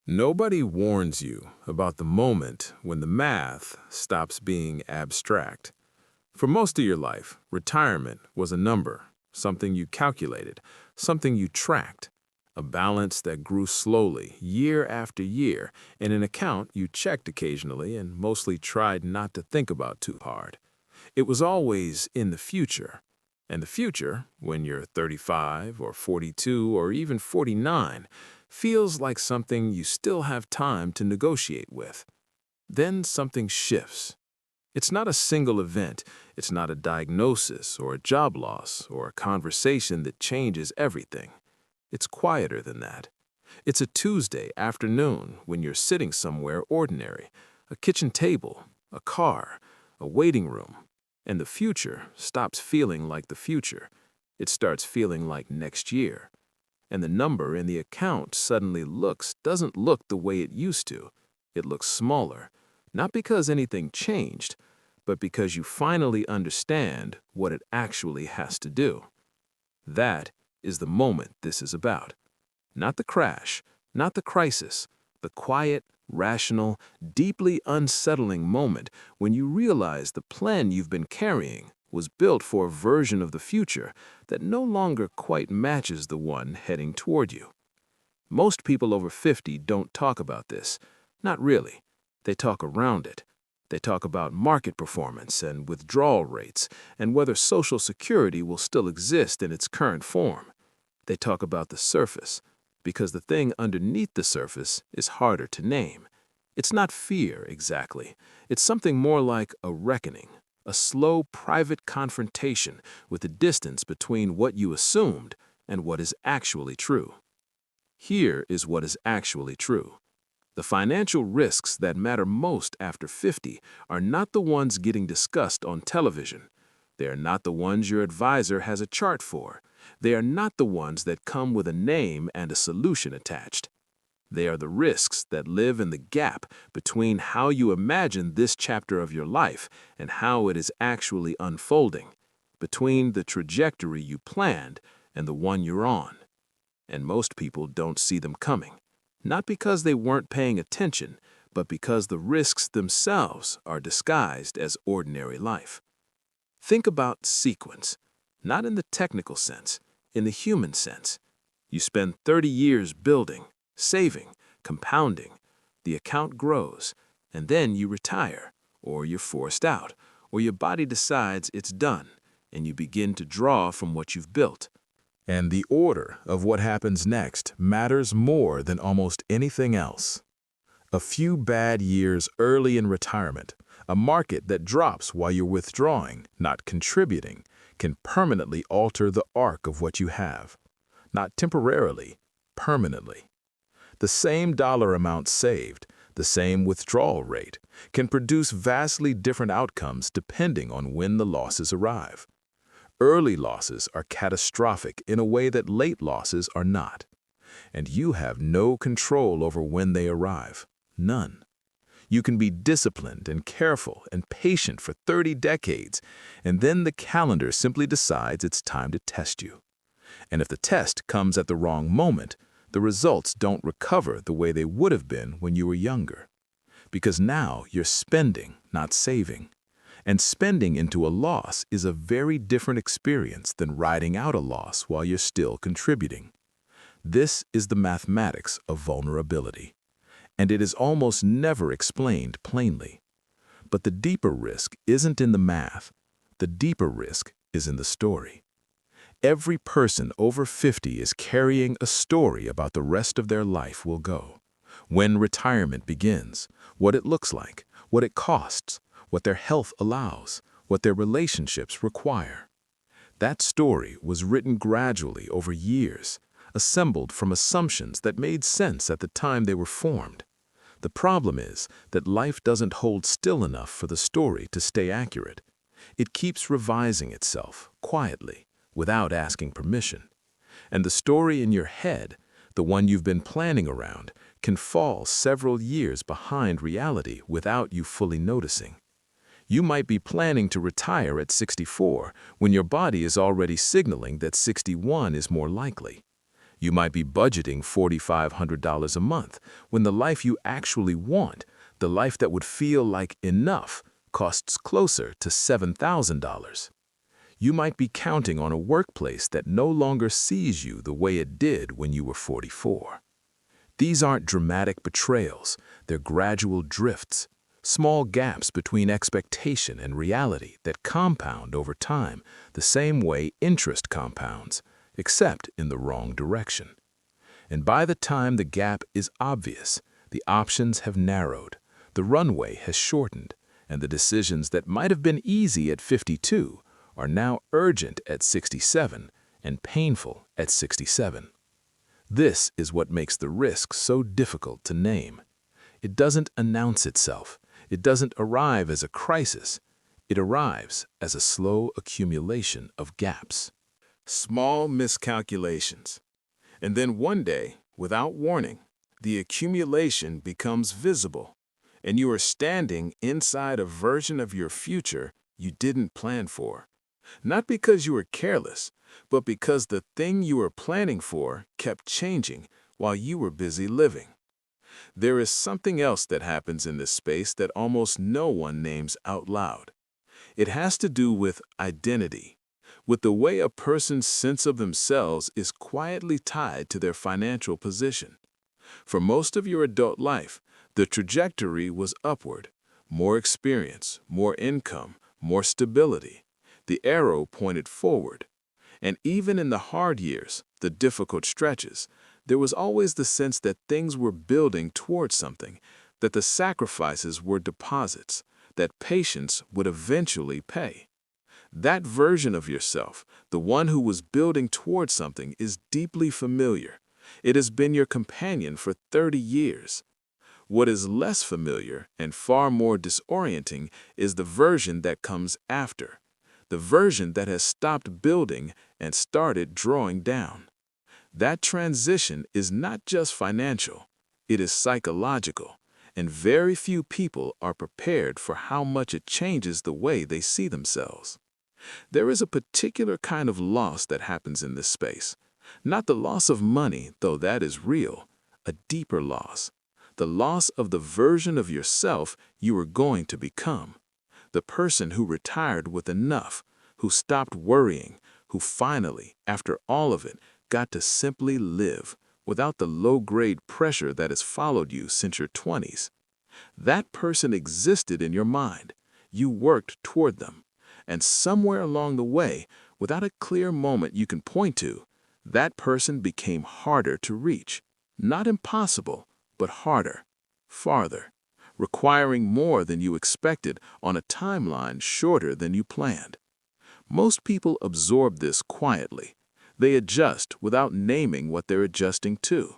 Nobody warns you about the moment when the math stops being abstract. For most of your life, retirement was a number, something you calculated, something you tracked, a balance that grew slowly, year after year, and an account you checked occasionally and mostly tried not to think about too hard. It was always in the future. And the future, when you're 35 or 42 or even 49, feels like something you still have time to negotiate with. Then something shifts. It's not a single event, it's not a diagnosis or a job loss or a conversation that changes everything. It's quieter than that. It's a Tuesday afternoon when you're sitting somewhere ordinary, a kitchen table, a car, a waiting room, and the future stops feeling like the future. It starts feeling like next year. And the number in the account suddenly doesn't look the way it used to. It looks smaller, not because anything changed, but because you finally understand what it actually has to do. That is the moment this is about. Not the crash, not the crisis, the quiet, rational, deeply unsettling moment when you realize the plan you've been carrying was built for a version of the future that no longer quite matches the one heading toward you. Most people over 50 don't talk about this. Not really. They talk around it. They talk about market performance and withdrawal rates and whether Social Security will still exist in its current form. They talk about the surface, because the thing underneath the surface is harder to name. It's not fear, exactly. It's something more like a reckoning, a slow, private confrontation with the distance between what you assumed and what is actually true. Here is what is actually true. The financial risks that matter most after 50 are not the ones getting discussed on television. They are not the ones your advisor has a chart for. They are not the ones that come with a name and a solution attached. They are the risks that live in the gap between how you imagine this chapter of your life and how it is actually unfolding, between the trajectory you planned and the one you're on. And most people don't see them coming, not because they weren't paying attention, but because the risks themselves are disguised as ordinary life. Think about sequence, not in the technical sense, in the human sense. You spend 30 years building, saving, compounding. The account grows, and then you retire, or you're forced out, or your body decides it's done, and you begin to draw from what you've built. And the order of what happens next matters more than almost anything else. A few bad years early in retirement, a market that drops while you're withdrawing, not contributing, can permanently alter the arc of what you have. Not temporarily, permanently. The same dollar amount saved, the same withdrawal rate, can produce vastly different outcomes depending on when the losses arrive. Early losses are catastrophic in a way that late losses are not. And you have no control over when they arrive. None. You can be disciplined and careful and patient for 30 decades, and then the calendar simply decides it's time to test you. And if the test comes at the wrong moment, the results don't recover the way they would have been when you were younger. Because now you're spending, not saving. And spending into a loss is a very different experience than riding out a loss while you're still contributing. This is the mathematics of vulnerability. And it is almost never explained plainly. But the deeper risk isn't in the math. The deeper risk is in the story. Every person over 50 is carrying a story about the rest of their life will go. When retirement begins, what it looks like, what it costs, what their health allows, what their relationships require. That story was written gradually over years, assembled from assumptions that made sense at the time they were formed. The problem is that life doesn't hold still enough for the story to stay accurate. It keeps revising itself, quietly, without asking permission. And the story in your head, the one you've been planning around, can fall several years behind reality without you fully noticing. You might be planning to retire at 64 when your body is already signaling that 61 is more likely. You might be budgeting $4,500 a month when the life you actually want, the life that would feel like enough, costs closer to $7,000. You might be counting on a workplace that no longer sees you the way it did when you were 44. These aren't dramatic betrayals, they're gradual drifts, small gaps between expectation and reality that compound over time the same way interest compounds, except in the wrong direction. And by the time the gap is obvious, the options have narrowed, the runway has shortened, and the decisions that might have been easy at 52 are now urgent at 67 and painful at 67. This is what makes the risk so difficult to name. It doesn't announce itself. It doesn't arrive as a crisis. It arrives as a slow accumulation of gaps. Small miscalculations. And then one day, without warning, the accumulation becomes visible, and you are standing inside a version of your future you didn't plan for. Not because you were careless, but because the thing you were planning for kept changing while you were busy living. There is something else that happens in this space that almost no one names out loud. It has to do with identity, with the way a person's sense of themselves is quietly tied to their financial position. For most of your adult life, the trajectory was upward. More experience, more income, more stability. The arrow pointed forward. And even in the hard years, the difficult stretches, there was always the sense that things were building towards something, that the sacrifices were deposits, that patience would eventually pay. That version of yourself, the one who was building towards something, is deeply familiar. It has been your companion for 30 years. What is less familiar and far more disorienting is the version that comes after. The version that has stopped building and started drawing down. That transition is not just financial, it is psychological, and very few people are prepared for how much it changes the way they see themselves. There is a particular kind of loss that happens in this space. Not the loss of money, though that is real, a deeper loss. The loss of the version of yourself you were going to become. The person who retired with enough, who stopped worrying, who finally, after all of it, got to simply live without the low-grade pressure that has followed you since your 20s. That person existed in your mind. You worked toward them. And somewhere along the way, without a clear moment you can point to, that person became harder to reach. Not impossible, but harder, farther, requiring more than you expected on a timeline shorter than you planned. Most people absorb this quietly. They adjust without naming what they're adjusting to.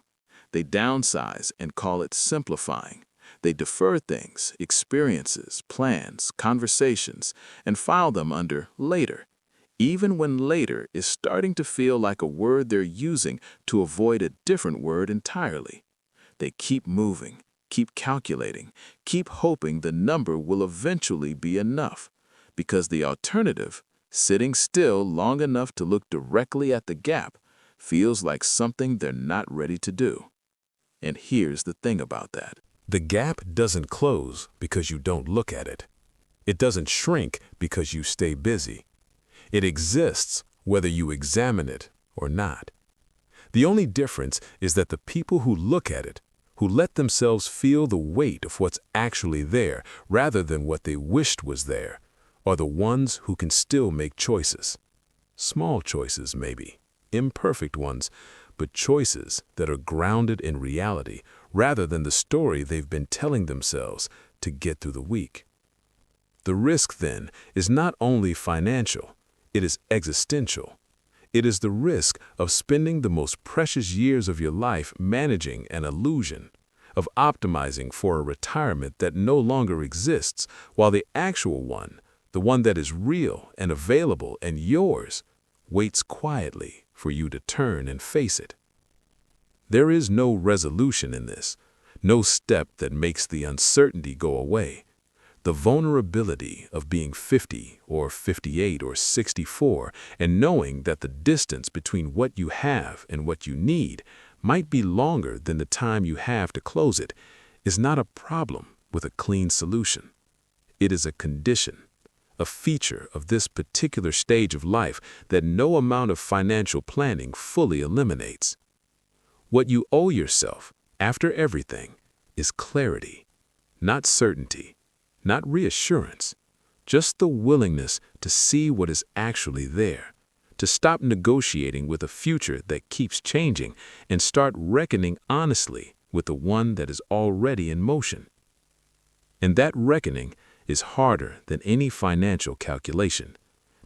They downsize and call it simplifying. They defer things, experiences, plans, conversations, and file them under later, even when later is starting to feel like a word they're using to avoid a different word entirely. They keep moving, keep calculating, keep hoping the number will eventually be enough, because the alternative, sitting still long enough to look directly at the gap, feels like something they're not ready to do. And here's the thing about that. The gap doesn't close because you don't look at it. It doesn't shrink because you stay busy. It exists whether you examine it or not. The only difference is that the people who look at it, who let themselves feel the weight of what's actually there rather than what they wished was there, are the ones who can still make choices. Small choices, maybe, imperfect ones, but choices that are grounded in reality rather than the story they've been telling themselves to get through the week. The risk, then, is not only financial, it is existential. It is the risk of spending the most precious years of your life managing an illusion, of optimizing for a retirement that no longer exists, while the actual one, the one that is real and available and yours, waits quietly for you to turn and face it. There is no resolution in this, no step that makes the uncertainty go away. The vulnerability of being 50 or 58 or 64 and knowing that the distance between what you have and what you need might be longer than the time you have to close it is not a problem with a clean solution. It is a condition, a feature of this particular stage of life that no amount of financial planning fully eliminates. What you owe yourself, after everything, is clarity, not certainty, not reassurance, just the willingness to see what is actually there, to stop negotiating with a future that keeps changing and start reckoning honestly with the one that is already in motion. And that reckoning is harder than any financial calculation,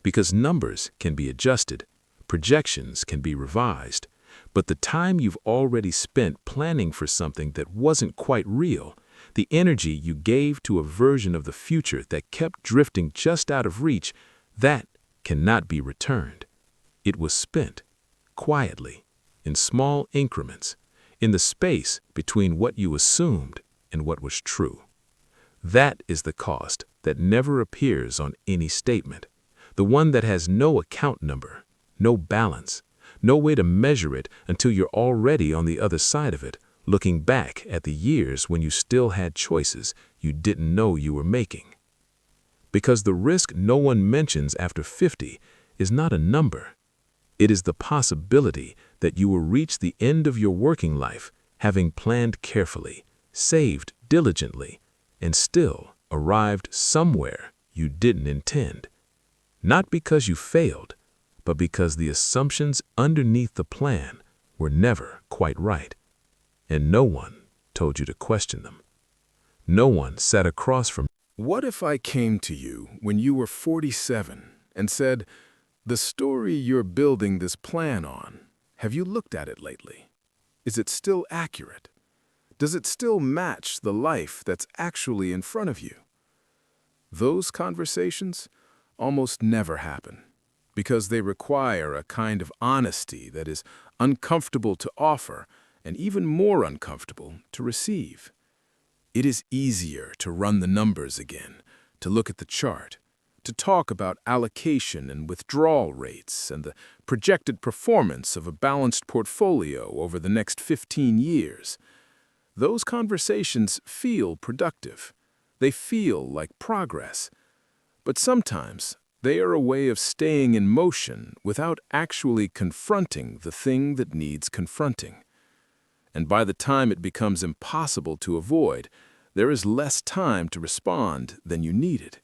because numbers can be adjusted, projections can be revised, but the time you've already spent planning for something that wasn't quite real, the energy you gave to a version of the future that kept drifting just out of reach, that cannot be returned. It was spent, quietly, in small increments, in the space between what you assumed and what was true. That is the cost that never appears on any statement, the one that has no account number, no balance, no way to measure it until you're already on the other side of it, looking back at the years when you still had choices you didn't know you were making. Because the risk no one mentions after 50 is not a number. It is the possibility that you will reach the end of your working life having planned carefully, saved diligently, and still arrived somewhere you didn't intend. Not because you failed, but because the assumptions underneath the plan were never quite right. And no one told you to question them. No one sat across from you. What if I came to you when you were 47 and said, "The story you're building this plan on, have you looked at it lately? Is it still accurate? Does it still match the life that's actually in front of you?" Those conversations almost never happen because they require a kind of honesty that is uncomfortable to offer and even more uncomfortable to receive. It is easier to run the numbers again, to look at the chart, to talk about allocation and withdrawal rates and the projected performance of a balanced portfolio over the next 15 years. Those conversations feel productive. They feel like progress. But sometimes they are a way of staying in motion without actually confronting the thing that needs confronting. And by the time it becomes impossible to avoid, there is less time to respond than you needed.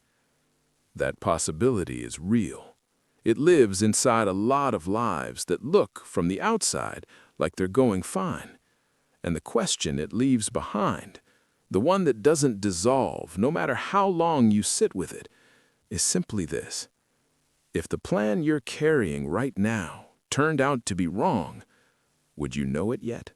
That possibility is real. It lives inside a lot of lives that look from the outside like they're going fine. And the question it leaves behind, the one that doesn't dissolve no matter how long you sit with it, is simply this: if the plan you're carrying right now turned out to be wrong, would you know it yet?